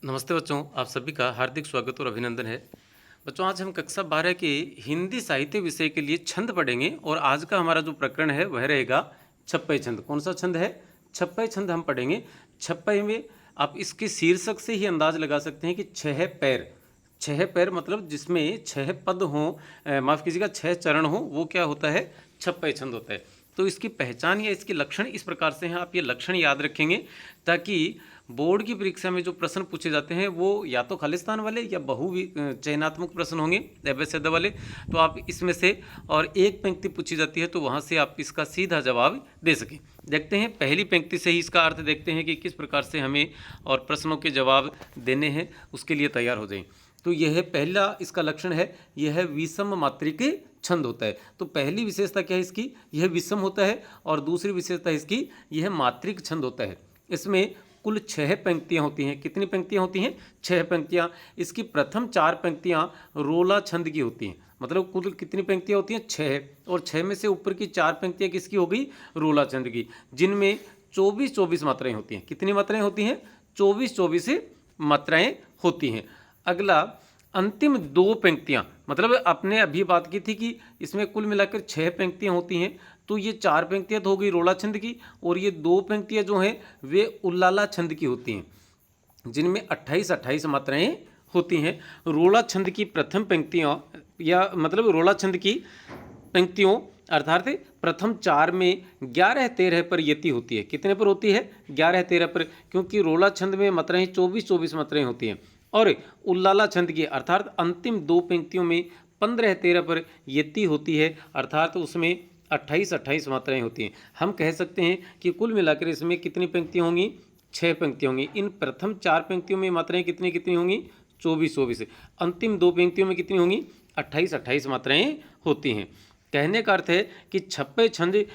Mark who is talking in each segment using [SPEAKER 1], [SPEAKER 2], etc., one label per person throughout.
[SPEAKER 1] नमस्ते बच्चों, आप सभी का हार्दिक स्वागत और अभिनंदन है। बच्चों, आज हम कक्षा 12 के हिंदी साहित्य विषय के लिए छंद पढ़ेंगे और आज का हमारा जो प्रकरण है वह रहेगा छप्पई छंद। कौन सा छंद है? छप्पई छंद हम पढ़ेंगे। छप्पई में आप इसके शीर्षक से ही अंदाज लगा सकते हैं कि छह पैर। छह पैर मतलब जिसमें छह पद हों, माफ़ कीजिएगा, छह चरण हों, वो क्या होता है? छप्पई छंद होता है। तो इसकी पहचान या इसके लक्षण इस प्रकार से हैं, आप ये लक्षण याद रखेंगे ताकि बोर्ड की परीक्षा में जो प्रश्न पूछे जाते हैं वो या तो खालिस्तान वाले या चयनात्मक प्रश्न होंगे एवैध वाले, तो आप इसमें से और एक पंक्ति पूछी जाती है तो वहाँ से आप इसका सीधा जवाब दे सकें। देखते हैं पहली पंक्ति से ही इसका अर्थ देखते हैं कि किस प्रकार से हमें और प्रश्नों के जवाब देने हैं, उसके लिए तैयार हो जाएं। तो यह पहला इसका लक्षण है, यह विषम मात्रिक छंद होता है। तो पहली विशेषता क्या है इसकी? यह विषम होता है। और दूसरी विशेषता इसकी, यह मात्रिक छंद होता है। इसमें कुल 6 पंक्तियाँ होती हैं। कितनी पंक्तियाँ होती हैं? 6 पंक्तियाँ। इसकी प्रथम 4 पंक्तियाँ रोला छंद की होती हैं। मतलब कुल कितनी पंक्तियाँ होती हैं? 6। और 6 में से ऊपर की 4 पंक्तियाँ किसकी हो गई? रोला छंद की, जिनमें 24-24 मात्राएँ होती हैं। कितनी मात्राएँ होती हैं? 24-24 मात्राएँ होती हैं। अगला, अंतिम 2 पंक्तियाँ, मतलब आपने अभी बात की थी कि इसमें कुल मिलाकर 6 पंक्तियाँ होती हैं। तो ये 4 पंक्तियाँ तो हो गई रोला छंद की, और ये 2 पंक्तियाँ जो हैं वे उल्लाला छंद की होती हैं, जिनमें 28-28 मात्राएँ होती हैं। रोला छंद की प्रथम पंक्तियाँ या मतलब रोला छंद की पंक्तियों अर्थात प्रथम 4 में 11-13 पर यति होती है। कितने पर होती है? 11-13 पर, क्योंकि रोला छंद में मात्राएँ 24-24 मात्राएँ होती हैं। और उल्लाला छंद की अर्थात अंतिम 2 पंक्तियों में 15-13 पर यति होती है, अर्थात उसमें 28-28 मात्राएँ होती हैं। हम कह सकते हैं कि कुल मिलाकर इसमें कितनी पंक्तियाँ होंगी? 6 पंक्तियाँ होंगी। इन प्रथम 4 पंक्तियों में मात्राएँ कितनी कितनी होंगी? 24-24। अंतिम 2 पंक्तियों में कितनी होंगी? 28-28 मात्राएँ होती हैं। कहने का अर्थ है कि छप्पई छंद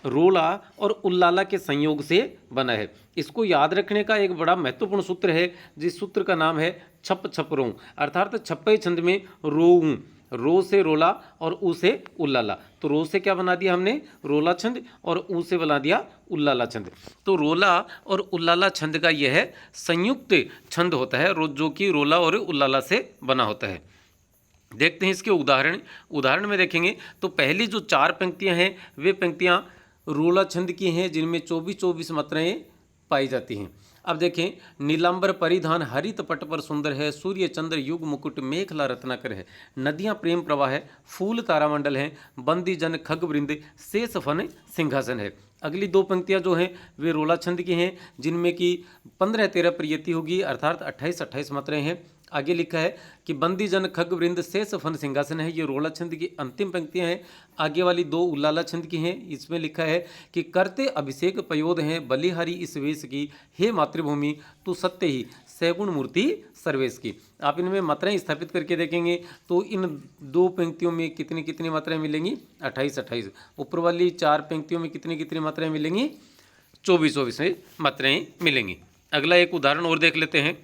[SPEAKER 1] रोला और उल्लाला के संयोग से बना है। इसको याद रखने का एक बड़ा महत्वपूर्ण सूत्र है, जिस सूत्र का नाम है छप छप रों। अर्थात छप्पई छंद में रोऊं, रो से रोला और ऊ से उल्लाला। तो रो से क्या बना दिया हमने? रोला छंद, और ऊ से बना दिया उल्लाला छंद। तो रोला और उल्लाला छंद का यह संयुक्त छंद होता है, जो कि रोला और उल्लाला से बना होता है। देखते हैं इसके उदाहरण में देखेंगे तो पहली जो 4 पंक्तियां हैं वे पंक्तियां रोला छंद की हैं, जिनमें 24-24 मात्राएँ पाई जाती हैं। अब देखें, नीलांबर परिधान हरित पट पर सुंदर है, सूर्य चंद्र युग मुकुट मेखला रत्नाकर है, नदियां प्रेम प्रवाह है, फूल तारामंडल हैं, बंदी जन खग वृंद, शेष फन सिंहासन है। अगली 2 पंक्तियां जो हैं वे रोला छंद की हैं, जिनमें कि 15-13 पर यति होगी, अर्थात 28-28 मात्राएँ हैं। आगे लिखा है कि बंदी जन खग वृंद शेष फन सिंहासन है, ये रोला छंद की अंतिम पंक्तियां हैं। आगे वाली 2 उल्लाला छंद की हैं। इसमें लिखा है कि करते अभिषेक पयोध हैं, बलिहारी इस वेश की, हे मातृभूमि तू सत्य ही, सैगुण मूर्ति सर्वेश की। आप इनमें मात्राएं स्थापित करके देखेंगे तो इन 2 पंक्तियों में कितनी कितनी मात्राएं मिलेंगी? 28-28। ऊपर वाली 4 पंक्तियों में कितनी कितनी मात्राएं मिलेंगी? 24-24 मात्राएं मिलेंगी। अगला एक उदाहरण और देख लेते हैं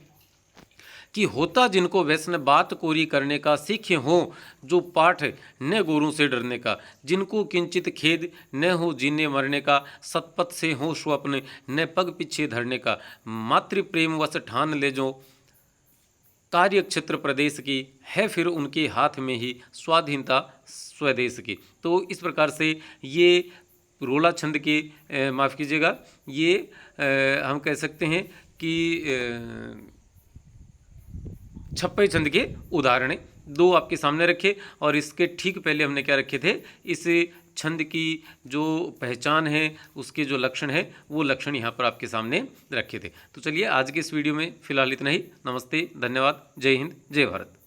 [SPEAKER 1] कि होता जिनको व्यसन बात कोरी करने का, सीखे हो जो पाठ न गुरु से डरने का, जिनको किंचित खेद न हो जीने मरने का, सतपथ से हो स्वप्न न पग पीछे धरने का, मातृ प्रेम वश ठान ले जो कार्य क्षेत्र प्रदेश की, है फिर उनके हाथ में ही स्वाधीनता स्वदेश की। तो इस प्रकार से ये रोला छंद के माफ़ कीजिएगा, ये हम कह सकते हैं कि छप्पई छंद के उदाहरण 2 आपके सामने रखे, और इसके ठीक पहले हमने क्या रखे थे? इस छंद की जो पहचान है, उसके जो लक्षण है, वो लक्षण यहाँ पर आपके सामने रखे थे। तो चलिए आज के इस वीडियो में फ़िलहाल इतना ही। नमस्ते, धन्यवाद, जय हिंद, जय भारत।